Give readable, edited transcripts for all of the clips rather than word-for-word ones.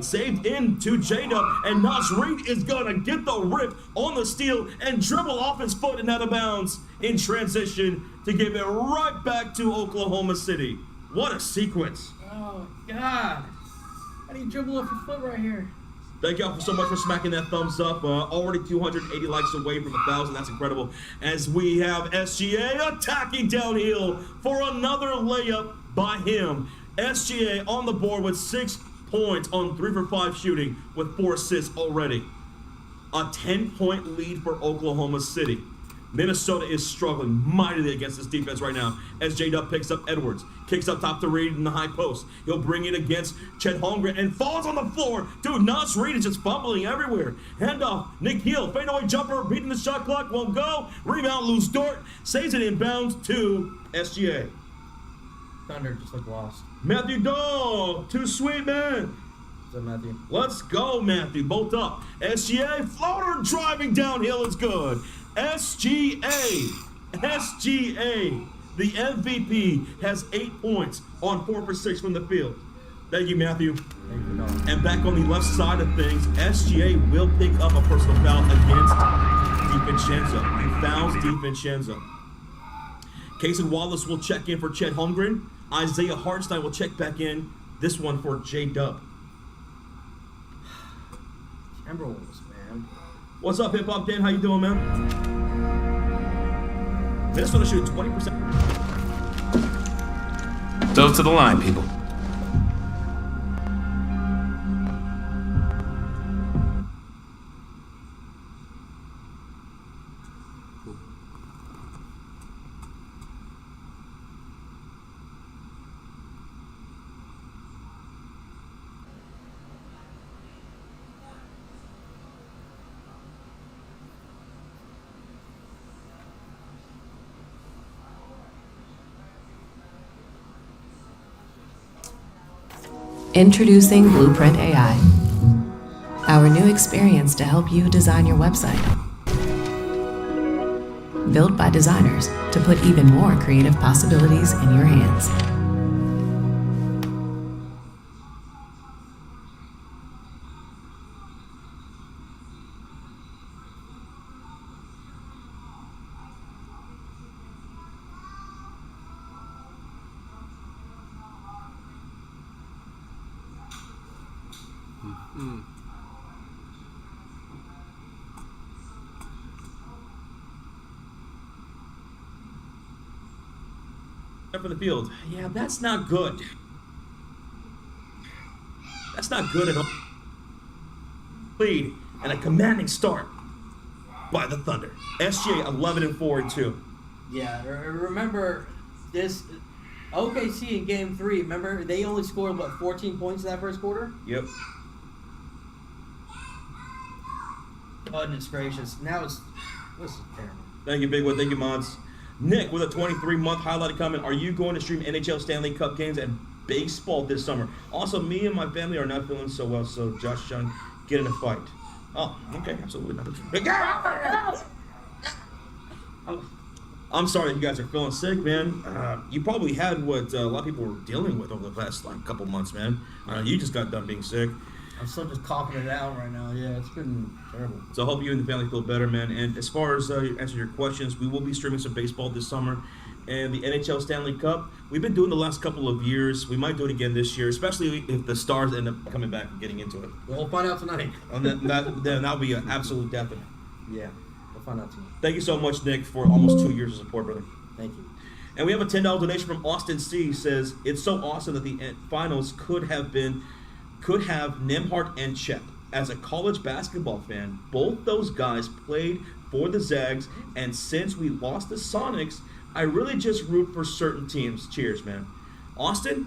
saved into J-Dub, and Nas Reed is gonna get the rip on the steal and dribble off his foot and out of bounds in transition to give it right back to Oklahoma City. What a sequence. Oh, God. How do you dribble off your foot right here? Thank y'all so much for smacking that thumbs up. Already 280 likes away from 1,000. That's incredible. As we have SGA attacking downhill for another layup by him. SGA on the board with 6 points on 3 for 5 shooting with 4 assists already. A 10-point lead for Oklahoma City. Minnesota is struggling mightily against this defense right now as J-Dub picks up Edwards, kicks up top to Reed in the high post. He'll bring it against Chet Holmgren and falls on the floor. Dude, Nas Reed is just fumbling everywhere. Handoff, Nick Heel, fadeaway jumper, beating the shot clock, won't go. Rebound, loose Dort, saves it inbounds to SGA. Thunder just look lost. Matthew Dahl, too sweet, man. What's up, Matthew? Let's go, Matthew, both up. SGA, floater driving downhill is good. SGA, the MVP, has 8 points on 4 for 6 from the field. Thank you, Matthew. Thank you, Don. And back on the left side of things, SGA will pick up a personal foul against DiVincenzo. He fouls DiVincenzo. Kason Wallace will check in for Chet Holmgren. Isaiah Hartenstein will check back in. This one for J-Dub. Timberwolves, man. What's up, Hip Hop Dan? How you doing, man? Minnesota shooting 20%. So to the line, people. Introducing Blueprint AI, our new experience to help you design your website. Built by designers to put even more creative possibilities in your hands. For the field. Yeah, that's not good. That's not good at all. Lead and a commanding start by the Thunder. SGA 11-4-2. Yeah, remember this OKC in game 3, remember they only scored, 14 points in that first quarter? Yep. Goodness gracious. Now this is terrible. Thank you, Big One. Thank you, Mods. Nick with a 23-month highlighted comment. Are you going to stream NHL Stanley Cup games and baseball this summer? Also, me and my family are not feeling so well, so Josh Chung, get in a fight. Oh, okay, absolutely not. I'm sorry that you guys are feeling sick, man. You probably had what a lot of people were dealing with over the past couple months, man. You just got done being sick. I'm still just coughing it out right now. Yeah, it's been terrible. So I hope you and the family feel better, man. And as far as answering your questions, we will be streaming some baseball this summer. And the NHL Stanley Cup, we've been doing the last couple of years. We might do it again this year, especially if the Stars end up coming back and getting into it. We'll find out tonight. And that'll be an absolute definite. Yeah, we'll find out tonight. Thank you so much, Nick, for almost 2 years of support, brother. Thank you. And we have a $10 donation from Austin C. Says, it's so awesome that the finals could have Nembhard and Chet. As a college basketball fan, both those guys played for the Zags, and since we lost the Sonics, I really just root for certain teams. Cheers, man. Austin,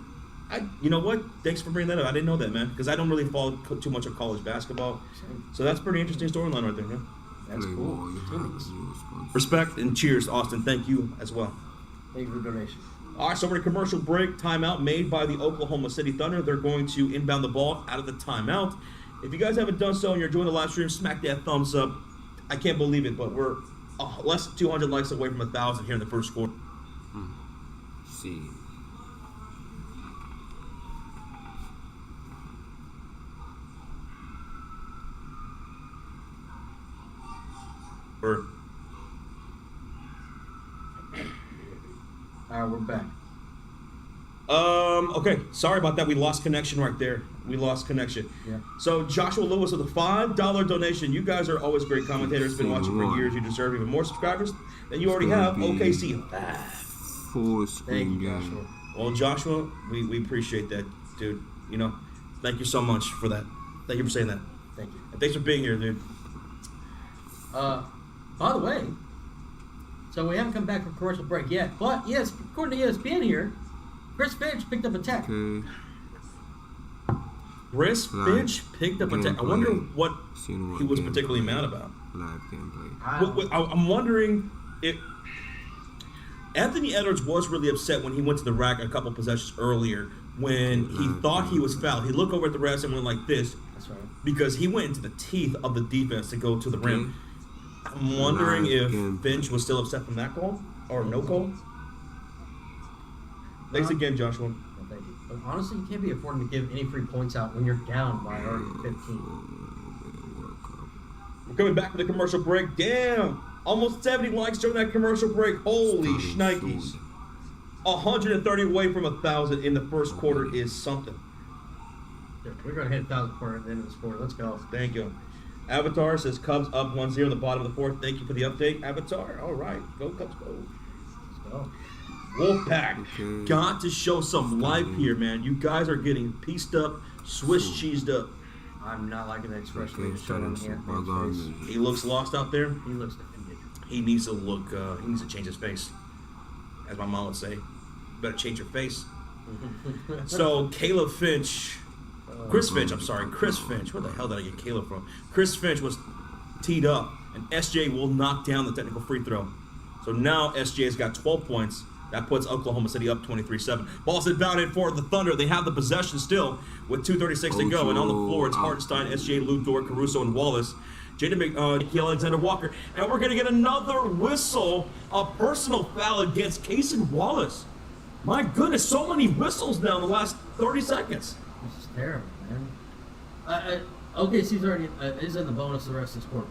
you know what? Thanks for bringing that up. I didn't know that, man, because I don't really follow too much of college basketball. So that's a pretty interesting storyline right there, man. That's cool. Respect and cheers, Austin. Thank you as well. Thank you for the donation. All right, so we're in a commercial break. Timeout made by the Oklahoma City Thunder. They're going to inbound the ball out of the timeout. If you guys haven't done so and you're enjoying the live stream, smack that thumbs up. I can't believe it, but we're less than 200 likes away from 1,000 here in the first quarter. See. Or Alright, we're back. okay, sorry about that. We lost connection right there. We lost connection. Yeah. So Joshua Lewis with a $5 donation. You guys are always great commentators. Been watching for years. You deserve even more subscribers than you already have. OKC. Full screen Thank you, game. Joshua. Well, Joshua, we appreciate that, dude. You know, thank you so much for that. Thank you for saying that. Thank you. And thanks for being here, dude. By the way, so we haven't come back from commercial break yet, but yes, according to ESPN here, Chris Finch picked up a tech. Okay. Chris Finch picked up a tech. I wonder what he was particularly mad about. Live gameplay. I'm wondering if Anthony Edwards was really upset when he went to the rack a couple possessions earlier when he thought he was fouled. He looked over at the refs and went like this. That's right. Because he went into the teeth of the defense to go to the rim. I'm wondering if Finch was still upset from that call or no call. Thanks again, Joshua. No, thank you. But honestly, you can't be affording to give any free points out when you're down by already 15. We're coming back from the commercial break. Damn! Almost 70 likes during that commercial break. Holy shnikes. 130 away from 1,000 in the first quarter is something. Yeah, we're going to hit 1,000 at the end of this quarter. Let's go. Thank you. Avatar says Cubs up 1-0 in the bottom of the fourth. Thank you for the update, Avatar. All right. Go Cubs, go. Let's go. Wolfpack, got to show some life here, man. You guys are getting pieced up, Swiss cheesed up. I'm not liking the expression they just showed on Anthony's face. He looks lost out there. He looks defeated. He needs to look. He needs to change his face, as my mom would say. Better change your face. So Caleb Finch, Chris Finch. I'm sorry, Chris Finch. Where the hell did I get Caleb from? Chris Finch was teed up, and SJ will knock down the technical free throw. So now SJ has got 12 points. That puts Oklahoma City up 23-7. Ball's inbounded for the Thunder. They have the possession still with 2:36 to go. And on the floor, it's Hartenstein, SJ, Ludor, Caruso, and Wallace. Nikhil Alexander-Walker. And we're going to get another whistle, a personal foul against Cason Wallace. My goodness, so many whistles now in the last 30 seconds. This is terrible, man. OKC's already is in the bonus the rest of this quarter.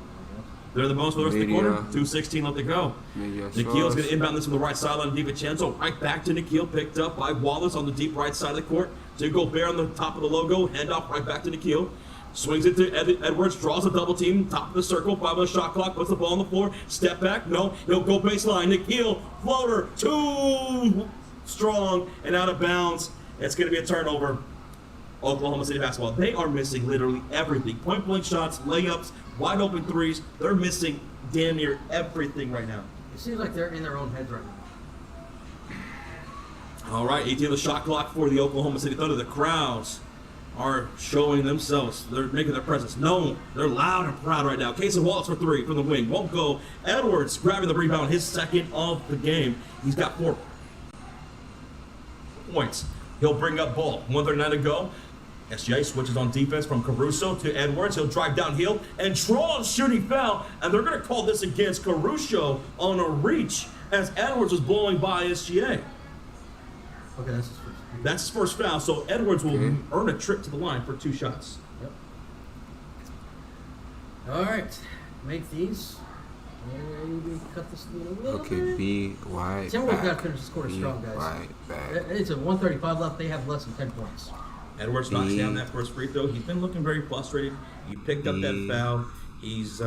They're in the bonus for the rest of the quarter. 2:16 left to go. Nikhil's going to inbound this from the right sideline. DiVincenzo right back to Nikhil, picked up by Wallace on the deep right side of the court. To Gobert on the top of the logo, handoff right back to Nikhil. Swings it to Edwards, draws a double team, top of the circle, 5 on the shot clock, puts the ball on the floor, step back, no, he'll go baseline. Nikhil, floater, too strong and out of bounds. It's going to be a turnover. Oklahoma City basketball. They are missing literally everything. Point blank shots, layups, wide open threes. They're missing damn near everything right now. It seems like they're in their own heads right now. All right, 18 on the shot clock for the Oklahoma City Thunder. The crowds are showing themselves. They're making their presence known. They're loud and proud right now. Cason Wallace for 3 from the wing. Won't go. Edwards grabbing the rebound, his second of the game. He's got 4 points. He'll bring up ball. 1:39 to go. SGA switches on defense from Caruso to Edwards. He'll drive downhill and draw a shooting foul. And they're going to call this against Caruso on a reach as Edwards was blowing by SGA. Okay, that's his first. That's his first foul. So Edwards will earn a trip to the line for 2 shots. Yep. All right, make these. Maybe cut this a little Okay, bit. B, Y, Timberwolves got to back. finish this quarter B, strong, guys. Y, back. It's a 1:35 left. They have less than 10 points. Edwards knocks down that first free throw. He's been looking very frustrated. He picked up that foul. He's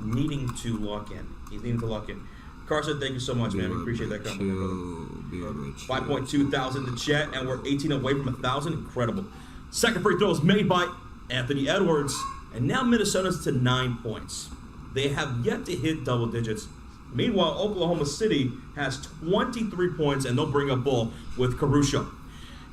needing to lock in. Carson, thank you so much, man. We appreciate that compliment, brother. 5.2 thousand to Chet, and we're 18 away from 1,000. Incredible. Second free throw is made by Anthony Edwards, and now Minnesota's to 9 points. They have yet to hit double digits. Meanwhile, Oklahoma City has 23 points, and they'll bring up ball with Caruso.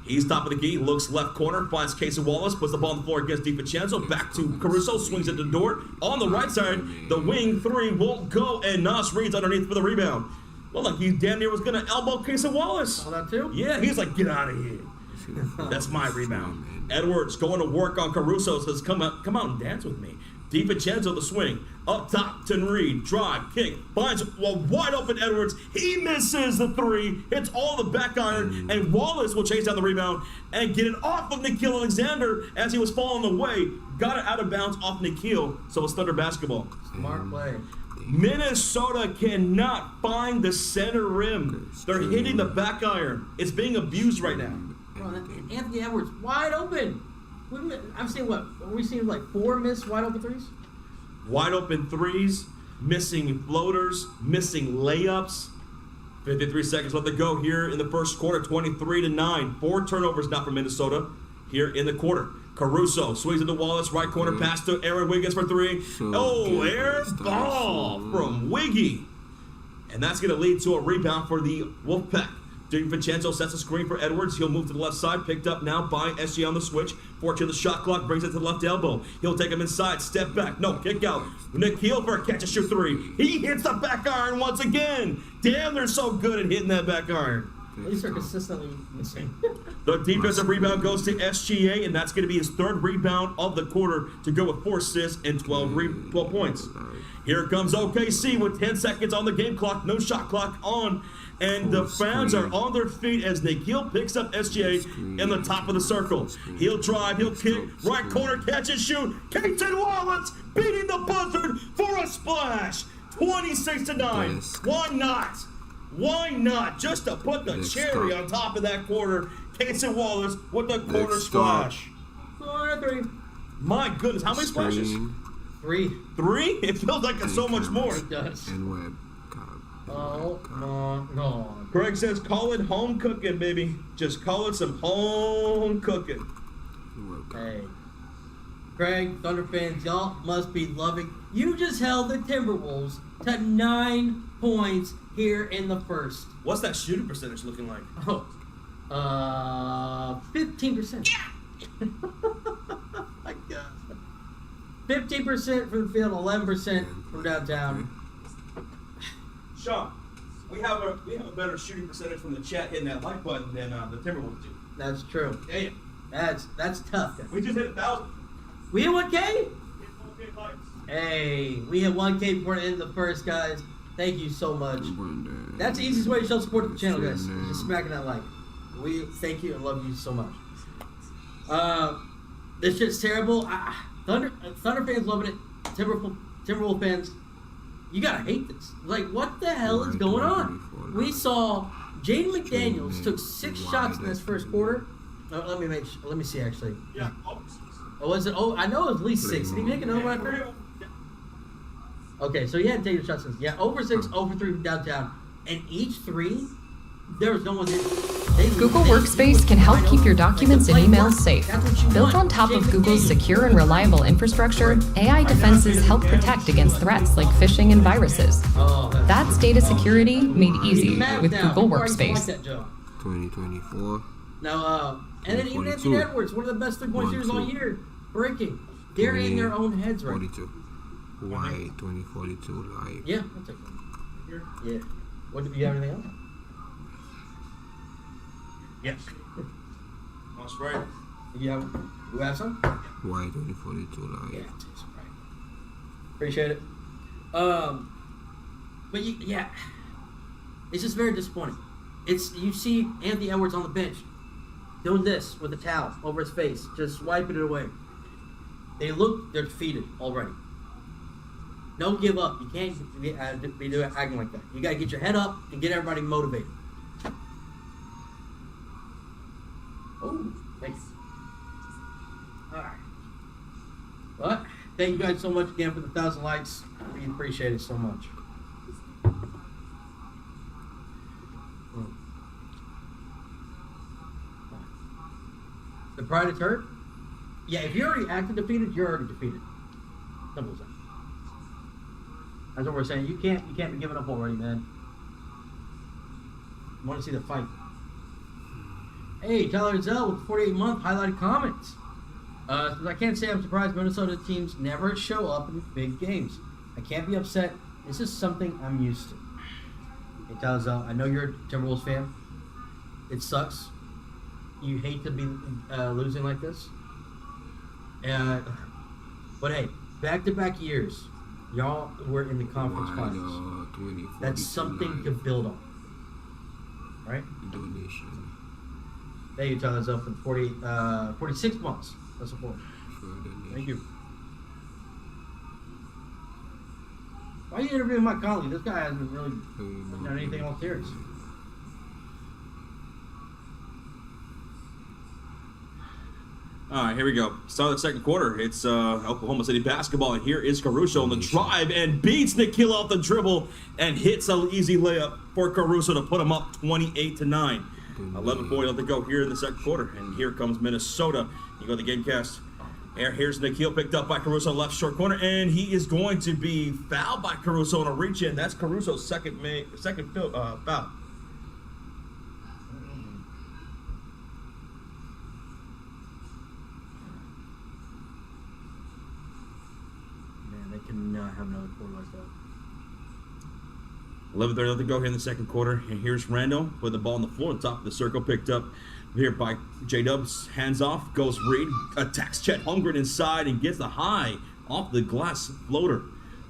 He's top of the key, looks left corner, finds Cason Wallace, puts the ball on the floor against DiVincenzo, back to Caruso, swings at the door. On the right side, the wing 3 won't go, and Nas Reed's underneath for the rebound. Well, like he damn near was going to elbow Cason Wallace. All that too? Yeah, he's like, get out of here. That's my rebound. Edwards going to work on Caruso, says, come out and dance with me. DiVincenzo the swing, up top to Reed, drive, kick, finds a wide open Edwards. He misses the 3, hits all the back iron, and Wallace will chase down the rebound and get it off of Nikhil Alexander as he was falling away. Got it out of bounds off Nikhil, so it's Thunder basketball. Smart play. Minnesota cannot find the center rim. They're hitting the back iron. It's being abused right now. Well, Anthony Edwards wide open. I've seen what? Are we seeing like 4 missed wide open threes? Wide open threes, missing floaters, missing layups. 53 seconds left to go here in the first quarter, 23-9. 4 turnovers now for Minnesota here in the quarter. Caruso swings into Wallace, right corner pass to Aaron Wiggins for 3. Air ball from Wiggy. And that's going to lead to a rebound for the Wolfpack. DiVincenzo sets a screen for Edwards. He'll move to the left side, picked up now by SG on the switch. 14 the shot clock, brings it to the left elbow. He'll take him inside, step back, no, kick out. Nikhil for a catch and shoot 3. He hits the back iron once again. Damn, they're so good at hitting that back iron. These are consistently missing. The defensive rebound goes to SGA, and that's going to be his 3rd rebound of the quarter to go with 4 assists and 12 points. Here comes OKC with 10 seconds on the game clock, no shot clock on, and the fans are on their feet as Nikhil picks up SGA in the top of the circle. He'll drive, he'll kick, right corner, catch and shoot. Keaton Wallace beating the buzzard for a splash. 26-9. Why not? Why not? Just to put the cherry on top of that quarter. Keaton Wallace with the corner splash. 3. My goodness, how many splashes? 3. 3? It feels like it's so much more. It does. And Webb. Oh my God. Craig says, call it home cooking, baby. Just call it some home cooking. Hey. Craig, Thunder fans, y'all must be loving. You just held the Timberwolves to 9 points here in the first. What's that shooting percentage looking like? 15%. Yeah. My God. 15% from the field, 11% from downtown. Sean, we have a better shooting percentage from the chat hitting that like button than the Timberwolves do. That's true. Damn. That's tough. We just hit 1,000. We hit 1K? Hey, we hit 1K before the end of the first, guys. Thank you so much. That's the easiest way to show support to the channel, guys. Just smacking that like. We thank you and love you so much. This shit's terrible. Thunder fans loving it. Timberwolves fans, you gotta hate this. Like, what the hell is going on? We saw Jaden McDaniels took 6 shots in this first quarter. Let me see actually. Yeah. Oh, was it? Oh, I know it was at least 6. Did he make another one after? Okay, so he hadn't taken shots since. Yeah, over 6, over 3 from downtown. And each 3, there was no one there. Google Workspace can help keep your documents and emails safe. Built on top of Google's secure and reliable infrastructure, AI defenses help protect against threats like phishing and viruses. That's data security made easy with Google Workspace. 2024. Now, and then even Anthony Edwards, one of the best 3-point shooters all year, breaking. They're in their own heads right now. 42. Why 2042 live? Yeah, I'll take that. Yeah. What, do you have anything else? Yes. That's right. You have some? Why 2042 live? Yeah, it's right. Appreciate it. But yeah, it's just very disappointing. You see Anthony Edwards on the bench doing this with a towel over his face, just wiping it away. They're defeated already. Don't give up. You can't be acting like that. You got to get your head up and get everybody motivated. Oh, thanks. All right. Well, thank you guys so much again for the 1,000 likes. We appreciate it so much. The pride is hurt? Yeah, if you're already acting defeated, you're already defeated. Simple as that. That's what we're saying. You can't be giving up already, man. I want to see the fight. Hey, Tyler Zell with 48-month highlighted comments. I can't say I'm surprised Minnesota teams never show up in big games. I can't be upset. This is something I'm used to. Hey, Tyler Zell, I know you're a Timberwolves fan. It sucks. You hate to be losing like this. But hey, back-to-back years, y'all were in the conference finals. That's something to build on. Right? Donation. Thank you, Tyler Zell, for 46 months of support. Thank you. Why are you interviewing Mike Conley? This guy hasn't really done anything all series. All right, here we go. Start of the second quarter. It's Oklahoma City basketball, and here is Caruso on the drive and beats Nikhil off the dribble and hits an easy layup for Caruso to put him up 28-9. 11:40 left to go here in the second quarter, and here comes Minnesota. You go to the game cast. Here's Nikhil picked up by Caruso left short corner, and he is going to be fouled by Caruso on a reach in. That's Caruso's second foul. Cannot have another quarter like that. 11:30 left to go here in the second quarter. And here's Randall with the ball on the floor on top of the circle. Picked up here by J-Dubs. Hands off. Goes Reed. Attacks Chet Holmgren inside and gets the high off the glass floater.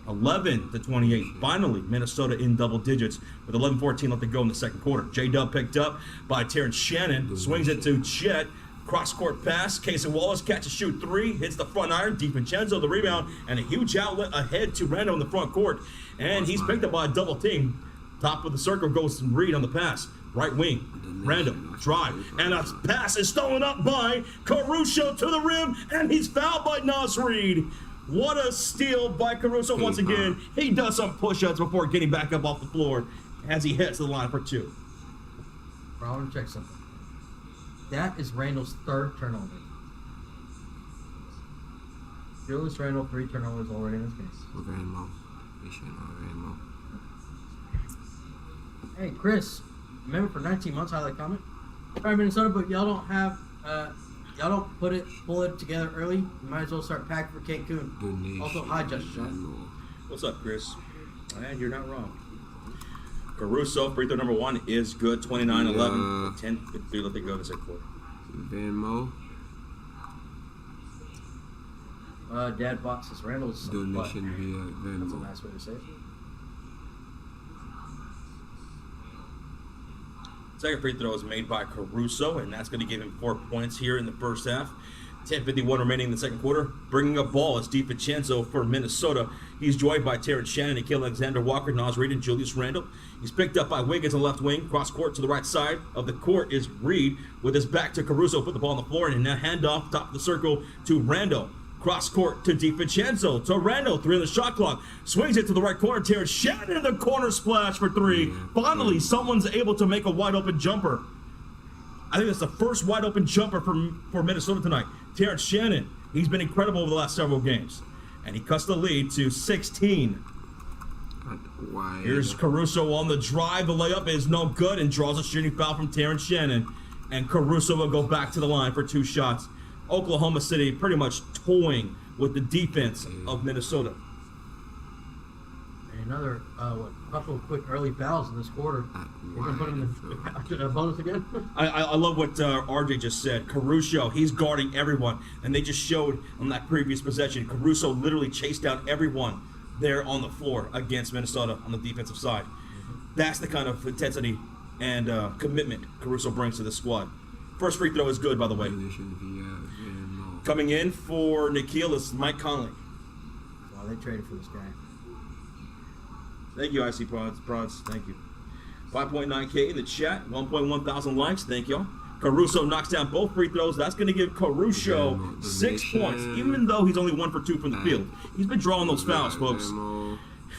11-28. Finally, Minnesota in double digits with 11:14 left to go in the second quarter. J-Dub picked up by Terrence Shannon. Swings it to Chet. Cross-court pass. Casey Wallace catches shoot three. Hits the front iron. DiVincenzo the rebound. And a huge outlet ahead to Randall in the front court. And he's picked up by a double team. Top of the circle goes Reed on the pass. Right wing. Randall. Drive. And a pass is stolen up by Caruso to the rim. And he's fouled by Nas Reed. What a steal by Caruso once again. He does some push-ups before getting back up off the floor as he heads to the line for two. Bro, I want to check something. That is Randall's third turnover. Julius Randall, 3 turnovers already in this game. Hey, Chris, remember for 19 months, highlight comment? All right, Minnesota, but y'all don't have, y'all don't pull it together early. You might as well start packing for Cancun. Also, hi, Justin John. What's up, Chris? And you're not wrong. Caruso, free throw number 1 is good. 29-11. 10-3 let they go to the second quarter. Venmo. Dad box is Randall's Donation via Venmo. That's a nice way to say it. Second free throw is made by Caruso, and that's going to give him 4 points here in the first half. 10:51 remaining in the second quarter. Bringing up ball is DiVincenzo for Minnesota. He's joined by Terrence Shannon, Nikhil Alexander Walker, Nas Reed, and Julius Randle. He's picked up by Wiggins on the left wing. Cross court to the right side of the court is Reed with his back to Caruso. Put the ball on the floor, and now handoff top of the circle to Randle. Cross court to DiVincenzo to Randle. 3 on the shot clock. Swings it to the right corner. Terrence Shannon in the corner splash for 3. Finally, someone's able to make a wide open jumper. I think that's the first wide open jumper for Minnesota tonight. Terrence Shannon, he's been incredible over the last several games. And he cuts the lead to 16. Here's Caruso on the drive. The layup is no good and draws a shooting foul from Terrence Shannon. And Caruso will go back to the line for 2 shots. Oklahoma City pretty much toying with the defense of Minnesota. And another couple of quick early fouls in this quarter. We're going to put him in the bonus again. I love what RJ just said. Caruso, he's guarding everyone. And they just showed on that previous possession, Caruso literally chased down everyone there on the floor against Minnesota on the defensive side. That's the kind of intensity and commitment Caruso brings to the squad. First free throw is good, by the way. Coming in for Nikhil is Mike Conley. Wow, they traded for this guy. Thank you, IC Prods. Thank you. 5.9K in the chat. 1.1 thousand likes. Thank y'all. Caruso knocks down both free throws. That's going to give Caruso 6 points, even though he's only 1 for 2 from the field. He's been drawing those fouls, folks.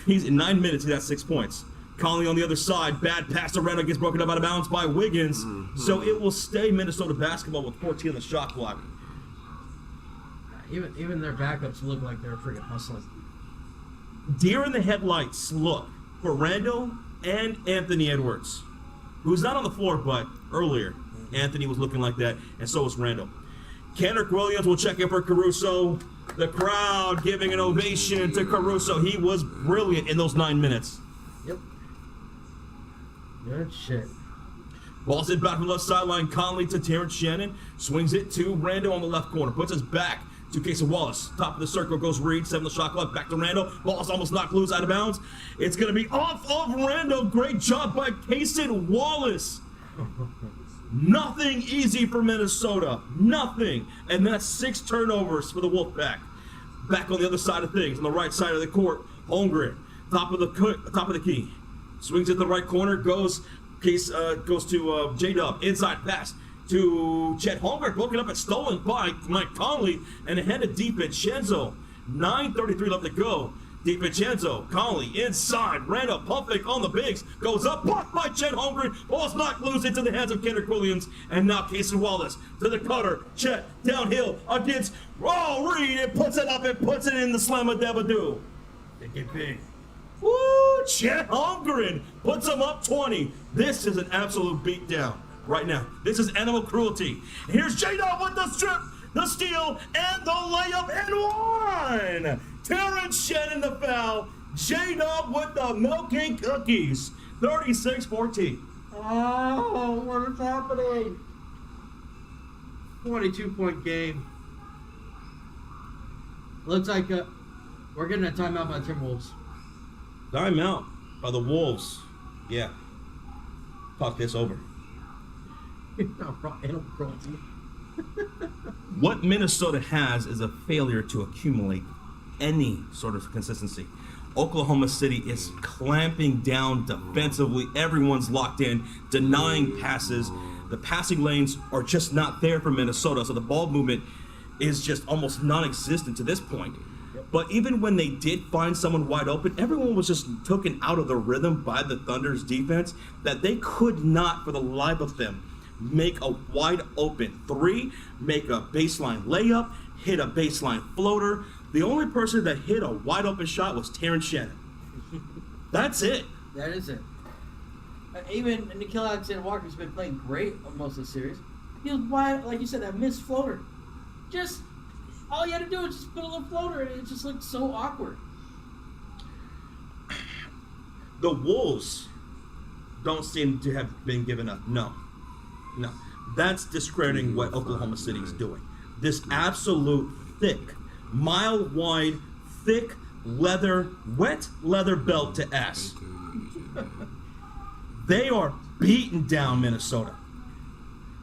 He's in 9 minutes. He got 6 points. Conley on the other side. Bad pass to Randall. Gets broken up out of bounds by Wiggins. So it will stay Minnesota basketball with 14 on the shot clock. Even their backups look like they're freaking hustling. Deer in the headlights look for Randall and Anthony Edwards, who's not on the floor, but earlier Anthony was looking like that, and so was Randall. Kendrick Williams will check in for Caruso. The crowd giving an ovation to Caruso. He was brilliant in those 9 minutes. Yep. Good shit. Ball's in back from the left sideline. Conley to Terrence Shannon. Swings it to Randall on the left corner. Puts his back to Casey Wallace. Top of the circle goes Reed. 7 the shot clock. Back to Randall. Ball's almost knocked loose out of bounds. It's going to be off of Randall. Great job by Casey Wallace. Nothing easy for Minnesota. Nothing. And that's 6 turnovers for the Wolfpack. Back on the other side of things, on the right side of the court, Holmgren top of the key. Swings at the right corner, goes to J-Dub. Inside pass to Chet Holmgren, broken up and stolen by Mike Conley, and ahead of DiVincenzo. 9:33 left to go. DiVincenzo, Conley inside, Randall pump fake on the bigs, goes up, blocked by Chet Holmgren, ball's knocked loose into the hands of Kendrick Williams, and now Casey Wallace to the cutter. Chet downhill against Reed, and puts it up and puts it in the slammer Devadoo. They get big. Woo! Chet Holmgren puts him up 20. This is an absolute beatdown right now. This is animal cruelty. Here's J-Dub with the strip, the steal, and the layup, and one! Terrence Shannon the foul. J-Dub with the milking cookies. 36-14. Oh, what is happening? 22-point game. Looks like we're getting a timeout by Timberwolves. Timeout by the Wolves. Yeah. Talk this over. Animal cruelty. What Minnesota has is a failure to accumulate any sort of consistency. Oklahoma City is clamping down defensively. Everyone's locked in, denying passes. The passing lanes are just not there for Minnesota, so the ball movement is just almost non-existent to this point. But even when they did find someone wide open, everyone was just taken out of the rhythm by the Thunder's defense that they could not, for the life of them, make a wide open three, make a baseline layup, hit a baseline floater. The only person that hit a wide open shot was Terrence Shannon. That's it. That is it. Even Nickeil Alexander-Walker's been playing great on most of the series. He was wide, like you said, that missed floater. Just all you had to do was just put a little floater, and it just looked so awkward. The Wolves don't seem to have been given up. No. That's discrediting what Oklahoma City is doing. This absolute thick, mile-wide, thick leather, wet leather belt to ass. They are beating down Minnesota.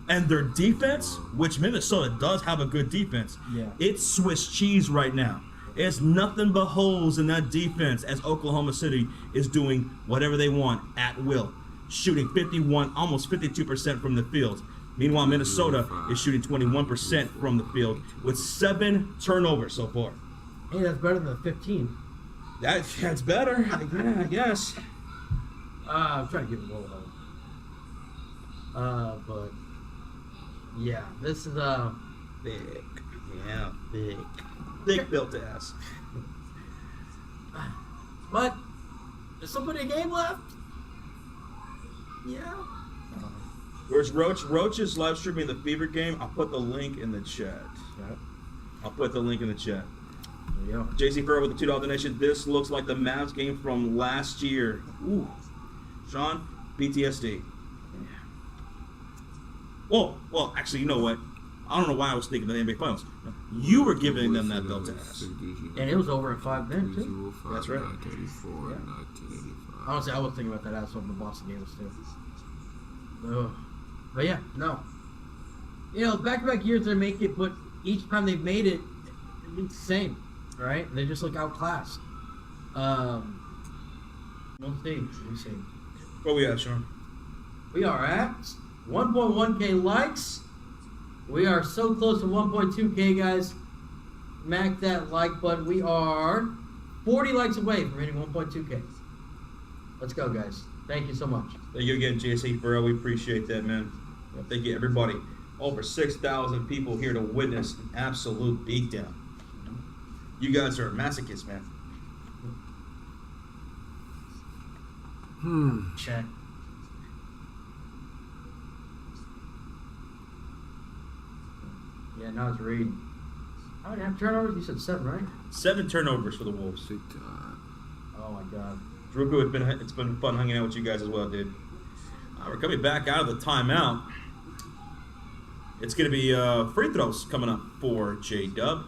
And their defense, which Minnesota does have a good defense, it's Swiss cheese right now. It's nothing but holes in that defense as Oklahoma City is doing whatever they want at will. Shooting 51, almost 52% from the field. Meanwhile, Minnesota is shooting 21% from the field with 7 turnovers so far. Hey, that's better than 15. That's better, I guess. I'm trying to give it a little hope. But yeah, this is Big. Yeah, big. Big built to ass. But there's still plenty of game left. Yeah. Where's Roach? Roach is live streaming the Fever game. I'll put the link in the chat. Yep. I'll put the link in the chat. There you go. JC Furrow with the $2 donation. This looks like the Mavs game from last year. Ooh. Sean, PTSD. Well, actually, you know what? I don't know why I was thinking of the NBA Finals. You were giving them that belt to ass. And it was over in 5 minutes, too. That's right. Honestly, I was thinking about that ass when the Boston game was, too. Ugh. But yeah, no. You know, back-to-back years they make it, but each time they've made it, it's the same, right? They just look outclassed. We'll see. What we at, Sean? We are at 1.1K likes. We are so close to 1.2K, guys. Smack that like button. We are 40 likes away from hitting 1.2K. Let's go, guys. Thank you so much. Thank you again, JC Furrow. We appreciate that, man. Thank you, everybody. Over 6,000 people here to witness an absolute beatdown. You guys are masochists, man. Check. Yeah, now it's Reed. How many turnovers? You said 7, right? 7 turnovers for the Wolves. Oh my God. Drew, it's been fun hanging out with you guys as well, dude. We're coming back out of the timeout. It's going to be free throws coming up for J-Dub.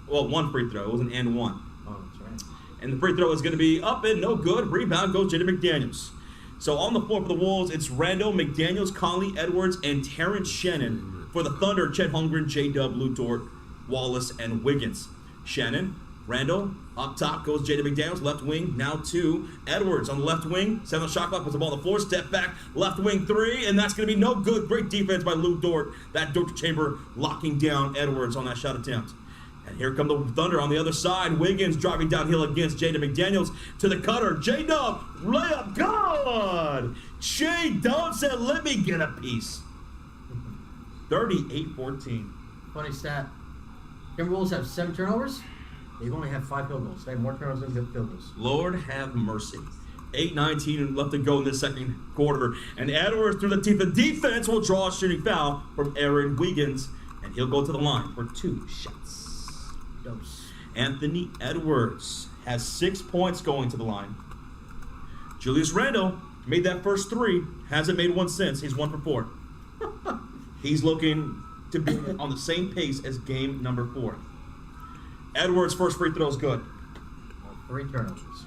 Well, 1 free throw. It was an and 1. Oh, that's right. And the free throw is going to be up and no good. Rebound goes Jaden McDaniels. So on the floor for the Wolves, it's Randall, McDaniels, Conley, Edwards, and Terrence Shannon. For the Thunder, Chet Holmgren, J-Dub, Lou Dort, Wallace, and Wiggins. Shannon, Randall, up top goes Jaden McDaniels, left wing, now 2. Edwards on the left wing, 7 shot clock, puts the ball on the floor, step back, left wing 3, and that's going to be no good. Great defense by Lou Dort. That Dort chamber locking down Edwards on that shot attempt. And here come the Thunder on the other side. Wiggins driving downhill against Jaden McDaniels to the cutter. J-Dub, layup, good! J-Dub said, let me get a piece. 38-14. Funny stat. Timberwolves have 7 turnovers. They've only had 5 field goals. They have more turnovers than good field goals. Lord have mercy. 8:19 left to go in this second quarter. And Edwards through the teeth of defense will draw a shooting foul from Aaron Wiggins. And he'll go to the line for 2 shots. Dose. Anthony Edwards has 6 points going to the line. Julius Randle made that first 3. Hasn't made one since. He's 1 for 4. He's looking to be on the same pace as game number 4. Edwards' first free throw is good. 3 turnovers.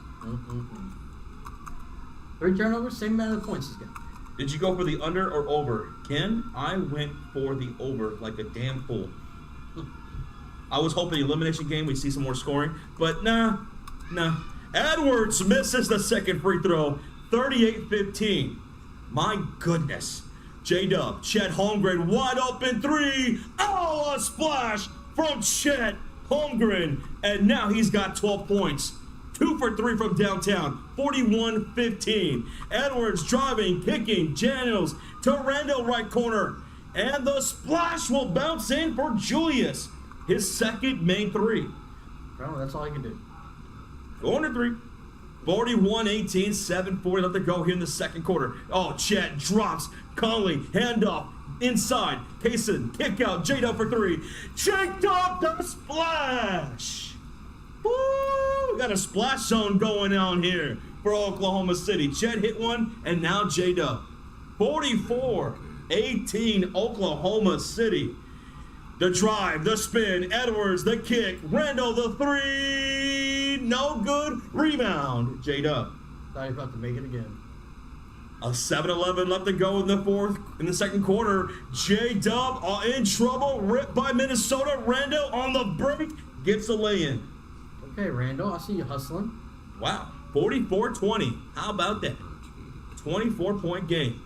3 turnovers, same amount of points he's getting. Did you go for the under or over? Ken, I went for the over like a damn fool. I was hoping elimination game we'd see some more scoring, but nah. Edwards misses the second free throw, 38-15. My goodness. J-Dub, Chet Holmgren, wide open 3. Oh, a splash from Chet Holmgren. And now he's got 12 points. 2 for 3 from downtown, 41-15. Edwards driving, kicking, Daniels to Randall right corner. And the splash will bounce in for Julius. His second main 3. Well, that's all he can do. Going to 3. 41-18, 7:40 left to go here in the second quarter. Oh, Chet drops. Conley, handoff, inside. Kaysen, kick out. J-Dub for 3. J-Dub the splash. Woo! We got a splash zone going on here for Oklahoma City. Chet hit one, and now J-Dub. 44-18, Oklahoma City. The drive, the spin, Edwards, the kick, Randall, the 3, no good, rebound, J-Dub. Thought he was about to make it again. A 7-11 left to go in the second quarter. J-Dub in trouble, ripped by Minnesota. Randall on the break, gets a lay-in. Okay, Randall, I see you hustling. Wow, 44-20, how about that? 24-point game.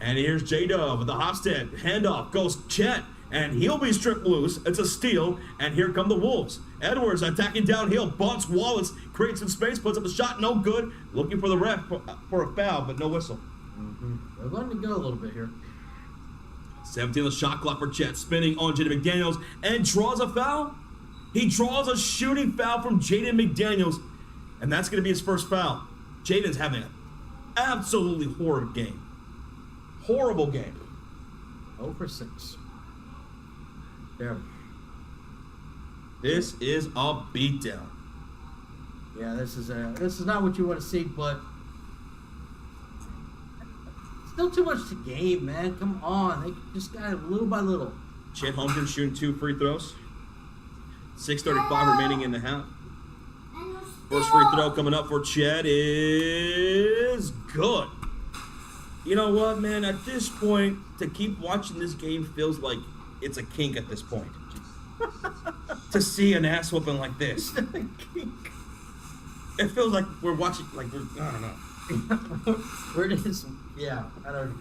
And here's J-Dub with the Hofstad, handoff, goes Chet. And he'll be stripped loose. It's a steal. And here come the Wolves. Edwards attacking downhill. Bunts Wallace. Creates some space. Puts up a shot. No good. Looking for the ref for a foul, but no whistle. They're letting it go a little bit here. 17 the shot clock for Chet. Spinning on Jaden McDaniels. And draws a foul. He draws a shooting foul from Jaden McDaniels. And that's going to be his first foul. Jaden's having an absolutely horrible game. Horrible game. 0 for 6. Terrible. This is a beatdown. Yeah, this is not what you want to see, but still too much to game, man. Come on, they just got it little by little. Chet Holmgren shooting 2 free throws. 6:35 remaining in the half. First free throw coming up for Chet is good. You know what, man? At this point, to keep watching this game feels like it's a kink at this point. To see an ass whooping like this. It feels like we're watching, I don't know. Where does, yeah, I don't know.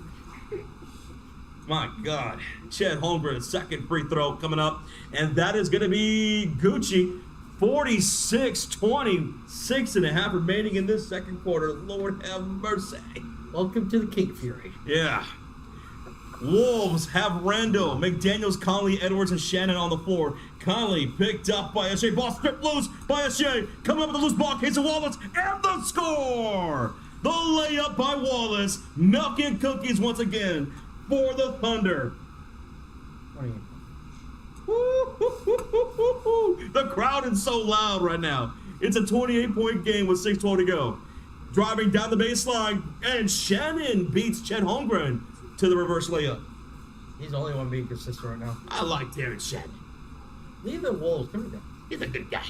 My God. Chet Holmgren, second free throw coming up. And that is going to be Gucci. 46-20. 6.5 remaining in this second quarter. Lord have mercy. Welcome to the Kink Fury. Yeah. Wolves have Randall, McDaniels, Conley, Edwards, and Shannon on the floor. Conley picked up by SJ. Ball stripped loose by SJ. Coming up with a loose ball. Casey Wallace. And the score. The layup by Wallace. Milk and cookies once again for the Thunder. 28. The crowd is so loud right now. It's a 28-point game with 6:12 to go. Driving down the baseline. And Shannon beats Chet Holmgren to the reverse layup. He's the only one being consistent right now. I like Darren Shannon. Leave the Wolves. Come here. He's a good guy.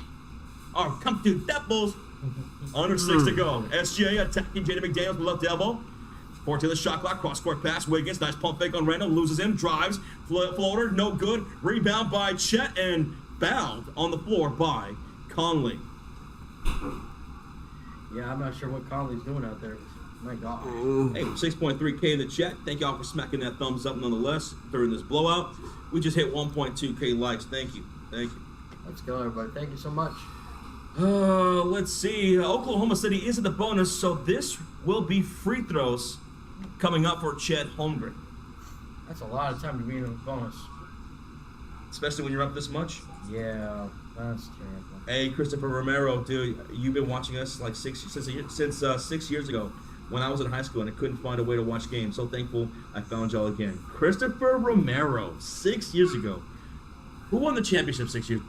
Oh, come to that Bulls. Under 6 to go. SGA attacking Jaden McDaniels with left elbow. 14 the shot clock. Cross-court pass. Wiggins. Nice pump fake on Randall. Loses him. Drives. Floater. No good. Rebound by Chet. And fouled on the floor by Conley. Yeah, I'm not sure what Conley's doing out there. My God. Hey, 6.3K in the chat. Thank y'all for smacking that thumbs up nonetheless during this blowout. We just hit 1.2K likes. Thank you. Thank you. Let's go, everybody. Thank you so much. Let's see. Oklahoma City is at the bonus, so this will be free throws coming up for Chet Holmgren. That's a lot of time to be in a bonus. Especially when you're up this much. Yeah, that's terrible. Hey, Christopher Romero, dude, you've been watching us like since 6 years ago when I was in high school and I couldn't find a way to watch games. So thankful I found y'all again. Christopher Romero, 6 years ago. Who won the championship 6 years?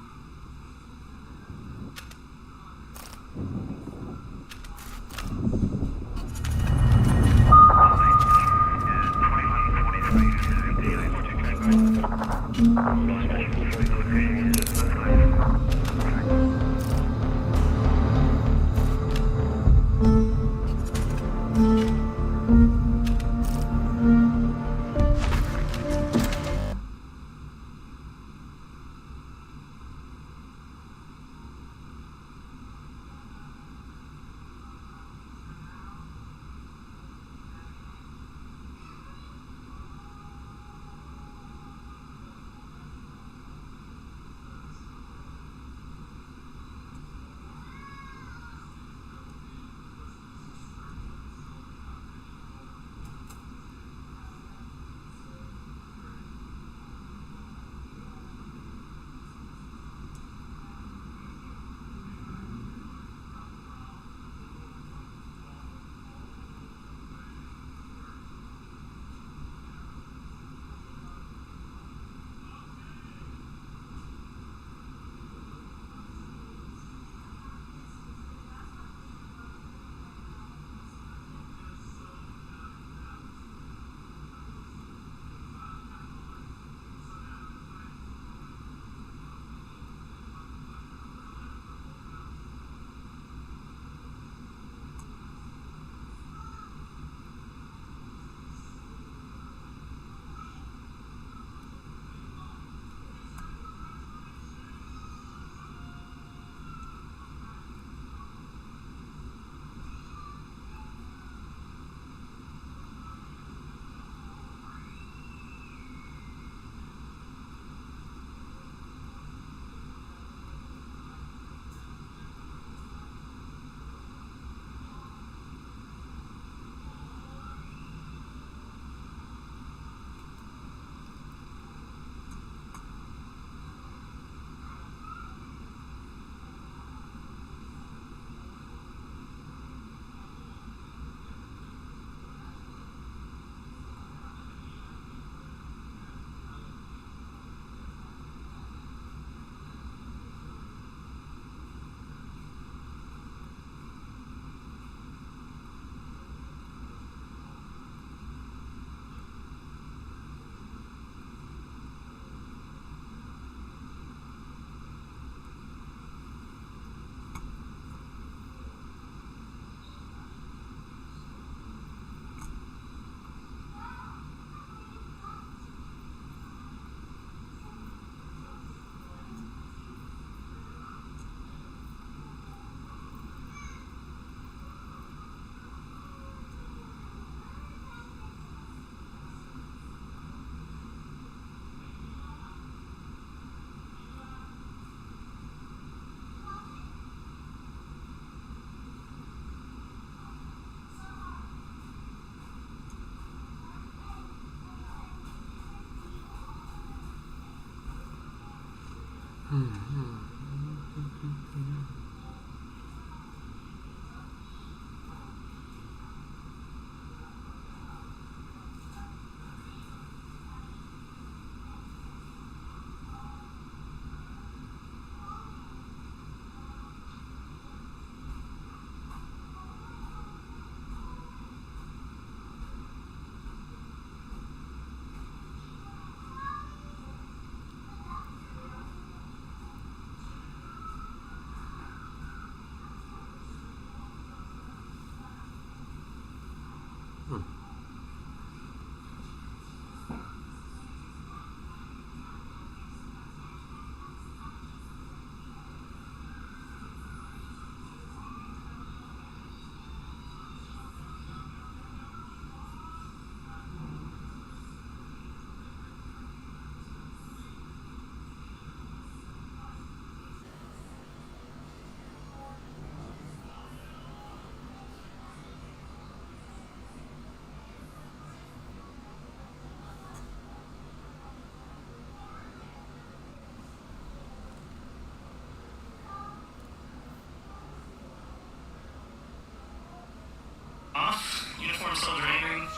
uniform soldier aiming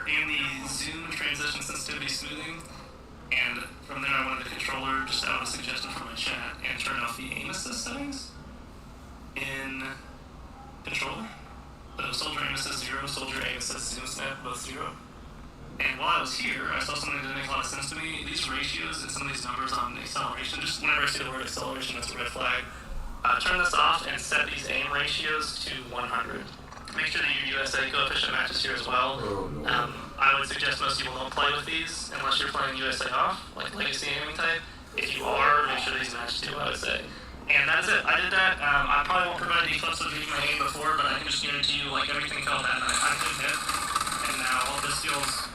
and the zoom transition sensitivity smoothing. And from there, I wanted the controller, just out of a suggestion from my chat, and turn off the aim assist settings in controller. So soldier aim assist 0, soldier aim assist zoom snap, both 0. And while I was here, I saw something that didn't make a lot of sense to me. These ratios and some of these numbers on acceleration, just whenever I see the word acceleration, that's a red flag. Turn this off and set these aim ratios to 100. Make sure that your USA coefficient matches here as well. I would suggest most people don't play with these unless you're playing USA off, like legacy aiming type. If you are, make sure these match too, I would say. And that's it. I did that. I probably won't provide the clips of me my aim before, but I can just guarantee you, like, everything felt that night. I couldn't hit. And now this feels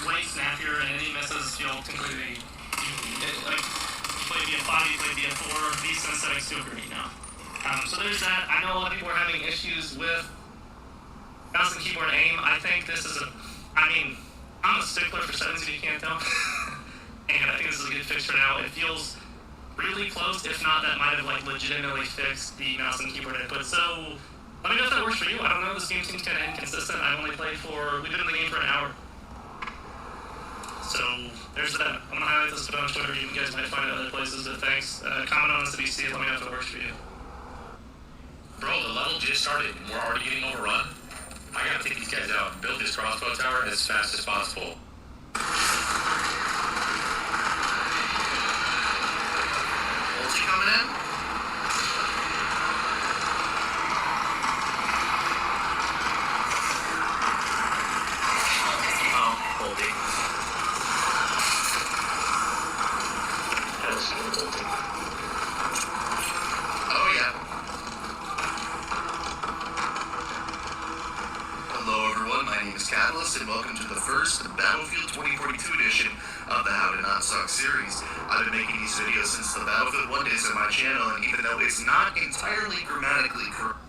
way snappier, and any misses feel completely... Like, you play via 5, you play via 4, these settings feel great now. So there's that. I know a lot of people are having issues with mouse and keyboard aim. I think this is I'm a stickler for settings if you can't tell. And I think this is a good fix for now. It feels really close. If not, that might have like legitimately fixed the mouse and keyboard input. So let me know if that works for you. I don't know. This game seems kind of inconsistent. I've only played we've been in the game for an hour. So there's that. I'm gonna highlight this on Twitter. You guys might find it other places, but thanks. Comment on this if you see it. Let me know if it works for you. Bro, the level just started and we're already getting overrun. I gotta take these guys out and build this crossbow tower as fast as possible. Ulti coming in? Oh, ulti. Oh yeah. Hello everyone, my name is Catalyst and welcome to the first Battlefield 2042 edition of the How to Not Suck series. I've been making these videos since the Battlefield 1 days on my channel, and even though it's not entirely grammatically correct,